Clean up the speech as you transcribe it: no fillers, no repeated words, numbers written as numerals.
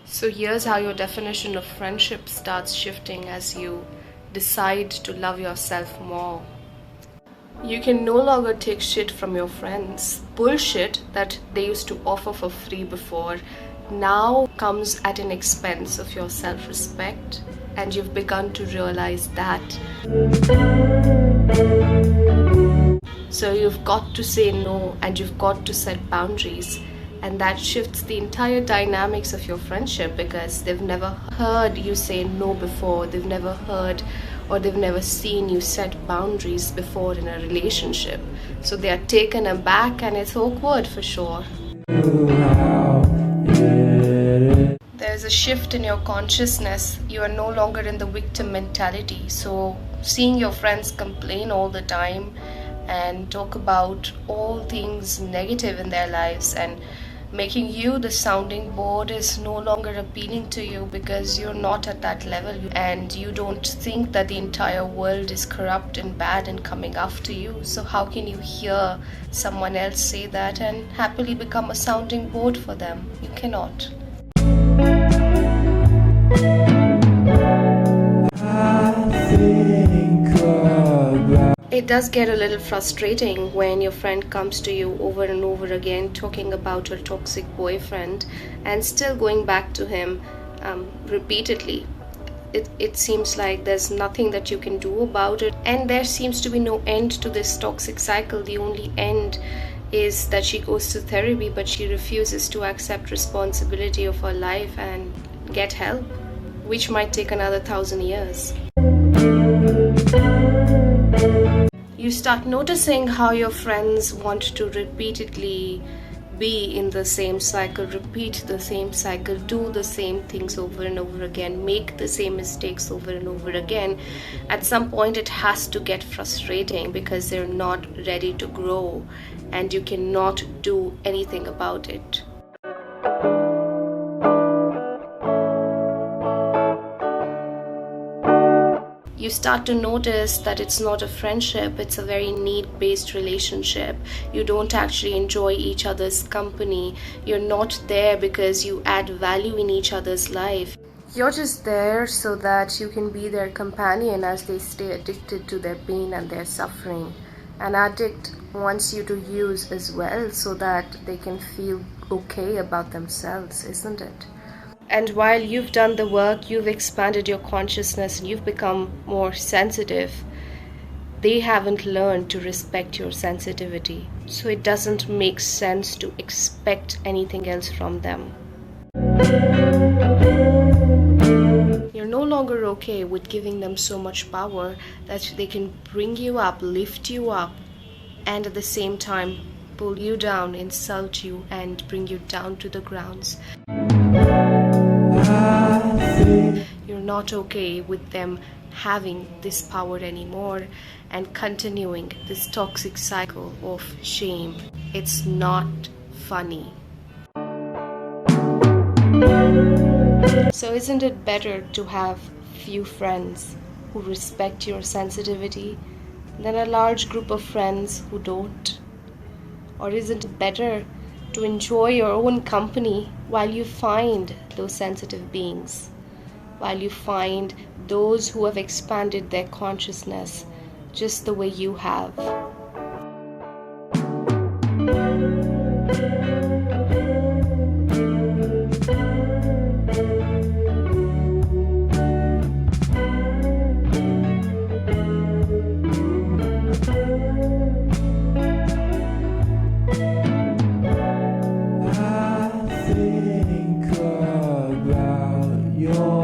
So here's how your definition of friendship starts shifting as you decide to love yourself more. You can no longer take shit from your friends. Bullshit that they used to offer for free before now comes at an expense of your self-respect, and you've begun to realize that. So you've got to say no, and you've got to set boundaries, and that shifts the entire dynamics of your friendship, because they've never heard you say no before. They've never heard or they've never seen you set boundaries before in a relationship. So they are taken aback, and it's awkward for sure. There's a shift in your consciousness. You are no longer in the victim mentality. So seeing your friends complain all the time and talk about all things negative in their lives and making you the sounding board is no longer appealing to you, because you're not at that level, and you don't think that the entire world is corrupt and bad and coming after you. So how can you hear someone else say that and happily become a sounding board for them? You cannot. It does get a little frustrating when your friend comes to you over and over again talking about her toxic boyfriend and still going back to him repeatedly. It seems like there's nothing that you can do about it, and there seems to be no end to this toxic cycle. The only end is that she goes to therapy, but she refuses to accept responsibility of her life and get help, which might take another 1,000 years. You start noticing how your friends want to repeatedly be in the same cycle, repeat the same cycle, do the same things over and over again, make the same mistakes over and over again. At some point it has to get frustrating, because they're not ready to grow and you cannot do anything about it. You start to notice that it's not a friendship, it's a very need-based relationship. You don't actually enjoy each other's company. You're not there because you add value in each other's life. You're just there so that you can be their companion as they stay addicted to their pain and their suffering. An addict wants you to use as well so that they can feel okay about themselves, isn't it? And while you've done the work, you've expanded your consciousness and you've become more sensitive, they haven't learned to respect your sensitivity. So it doesn't make sense to expect anything else from them. You're no longer okay with giving them so much power that they can bring you up, lift you up, and at the same time pull you down, insult you, and bring you down to the grounds. You're not okay with them having this power anymore and continuing this toxic cycle of shame. It's not funny. So isn't it better to have few friends who respect your sensitivity than a large group of friends who don't? Or isn't it better to enjoy your own company while you find those sensitive beings, while you find those who have expanded their consciousness just the way you have? Think about your